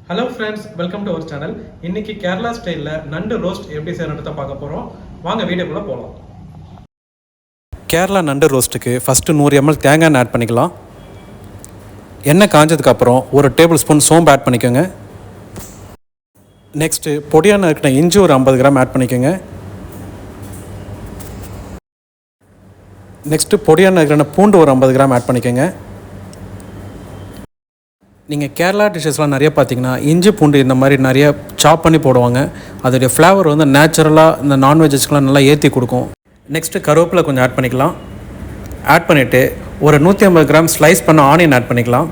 Hello friends, welcome to our channel. இன்னைக்கு கேரளா ஸ்டைலில் நண்டு ரோஸ்ட் எப்படி செய்யறத பார்க்க போகிறோம். வாங்க வீடியோக்குள்ளே போகலாம். கேரளா நண்டு ரோஸ்ட்டுக்கு ஃபஸ்ட்டு 100 ml தேங்காய் எண்ணெய் ஆட் பண்ணிக்கலாம். எண்ணெய் காஞ்சதுக்கப்புறம் ஒரு டேபிள் ஸ்பூன் சோம்பு ஆட் பண்ணிக்கோங்க. நெக்ஸ்ட்டு பொடியான இருக்கிற இஞ்சி ஒரு 50 கிராம் ஆட் பண்ணிக்கோங்க. நெக்ஸ்ட்டு பொடியான இருக்கிற பூண்டு ஒரு 50 கிராம் ஆட் பண்ணிக்கோங்க. நீங்கள் கேரளா டிஷ்ஷஸ்லாம் நிறைய பார்த்தீங்கன்னா இஞ்சி பூண்டு இந்த மாதிரி நிறைய சாப் பண்ணி போடுவாங்க. அதோடைய ஃப்ளேவர் வந்து நேச்சுரலாக இந்த நான்வெஜ்ஜஸ்க்கெலாம் நல்லா ஏற்றி கொடுக்கும். நெக்ஸ்ட்டு கருவேப்பிலை கொஞ்சம் ஆட் பண்ணிக்கலாம். ஆட் பண்ணிவிட்டு ஒரு 150 கிராம் ஸ்லைஸ் பண்ண ஆனியன் ஆட் பண்ணிக்கலாம்.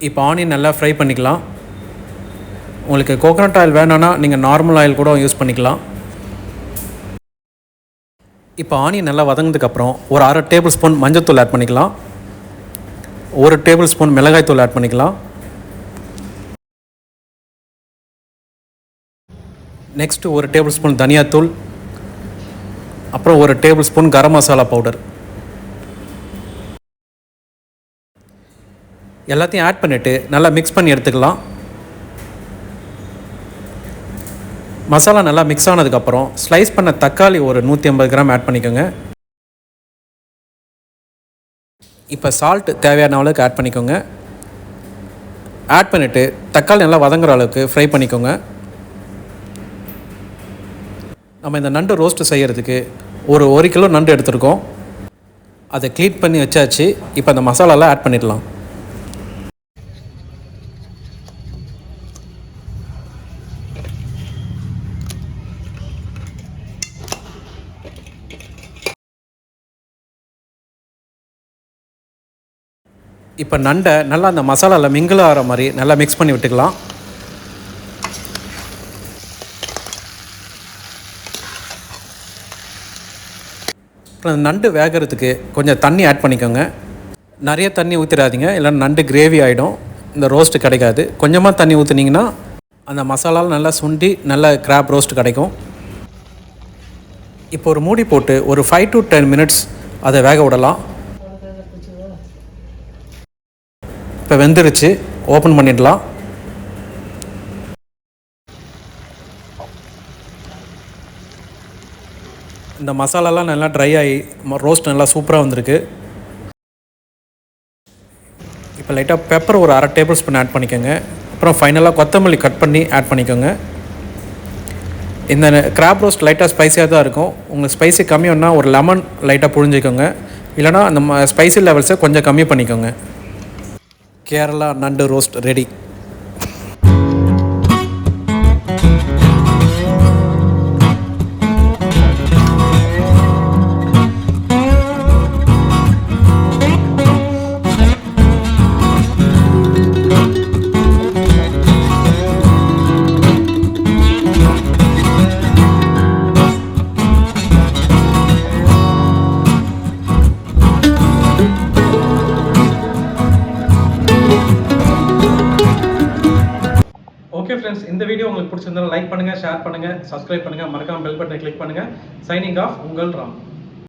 இப்போ ஆனியன் நல்லா ஃப்ரை பண்ணிக்கலாம். உங்களுக்கு கோகோனட் ஆயில் வேணும்னா நீங்கள் நார்மல் ஆயில் கூட யூஸ் பண்ணிக்கலாம். இப்போ ஆனியன் நல்லா வதங்கினதுக்கப்புறம் ஒரு அரை டேபிள் ஸ்பூன் மஞ்சள்தூள் ஆட் பண்ணிக்கலாம். ஒரு டேபிள் ஸ்பூன் மிளகாய்த்தூள் ஆட் பண்ணிக்கலாம். நெக்ஸ்ட்டு ஒரு டேபிள் ஸ்பூன் தனியாத்தூள், அப்புறம் ஒரு table spoon garam masala powder எல்லாத்தையும் ஆட் பண்ணிவிட்டு நல்லா மிக்ஸ் பண்ணி எடுத்துக்கலாம். மசாலா நல்லா மிக்ஸ் ஆனதுக்கப்புறம் ஸ்லைஸ் பண்ண தக்காளி ஒரு 150 கிராம் ஆட் பண்ணிக்கோங்க. இப்போ சால்ட் தேவையான அளவுக்கு ஆட் பண்ணிக்கோங்க. ஆட் பண்ணிவிட்டு தக்காளி நல்லா வதங்குற அளவுக்கு ஃப்ரை பண்ணிக்கோங்க. நம்ம இந்த நண்டு ரோஸ்ட்டு செய்கிறதுக்கு ஒரு 1 கிலோ நண்டு எடுத்துருக்கோம். அதை க்ளீன் பண்ணி வச்சாச்சு. இப்போ அந்த மசாலாலாம் ஆட் பண்ணிடலாம். இப்போ நண்டை நல்லா அந்த மசாலாவில் மிங்கிள் ஆகிற மாதிரி நல்லா மிக்ஸ் பண்ணி விட்டுக்கலாம். அப்புறம் நண்டு வேகிறதுக்கு கொஞ்சம் தண்ணி ஆட் பண்ணிக்கோங்க. நிறைய தண்ணி ஊற்றிடாதீங்க, இல்லைன்னா நண்டு கிரேவி ஆகிடும், இந்த ரோஸ்ட்டு கிடைக்காது. கொஞ்சமாக தண்ணி ஊற்றுனீங்கன்னா அந்த மசாலாவில் நல்லா சுண்டி நல்ல கிராப் ரோஸ்ட் கிடைக்கும். இப்போ ஒரு மூடி போட்டு ஒரு 5 to 10 மினிட்ஸ் அதை வேக விடலாம். இப்போ வெந்துருச்சு, ஓப்பன் பண்ணிடலாம். இந்த மசாலாலாம் நல்லா ட்ரை ஆகி ரோஸ்ட் நல்லா சூப்பராக வந்திருக்கு. இப்போ லைட்டாக பெப்பர் ஒரு அரை டேபிள் ஸ்பூன் ஆட் பண்ணிக்கோங்க. அப்புறம் ஃபைனலாக கொத்தமல்லி கட் பண்ணி ஆட் பண்ணிக்கோங்க. இந்த கிராப் ரோஸ்ட் லைட்டாக ஸ்பைஸியாக தான் இருக்கும். உங்களுக்கு ஸ்பைசி கம்மி வேணுன்னா ஒரு லெமன் லைட்டாக புழிஞ்சிக்கோங்க, இல்லைனா அந்த ஸ்பைசி லெவல்ஸை கொஞ்சம் கம்மி பண்ணிக்கோங்க. கேரளா நண்டு ரோஸ்ட் ரெடி. ஓகே ஃப்ரெண்ட்ஸ், இந்த வீடியோ உங்களுக்கு பிடிச்சிருந்தாலும் லைக் பண்ணுங்கள், ஷேர் பண்ணுங்கள், சப்ஸ்கிரைப் பண்ணுங்கள், மறக்காம பெல் பட்டனை கிளிக் பண்ணுங்கள். சைனிங் ஆஃப், உங்கள் ராம்.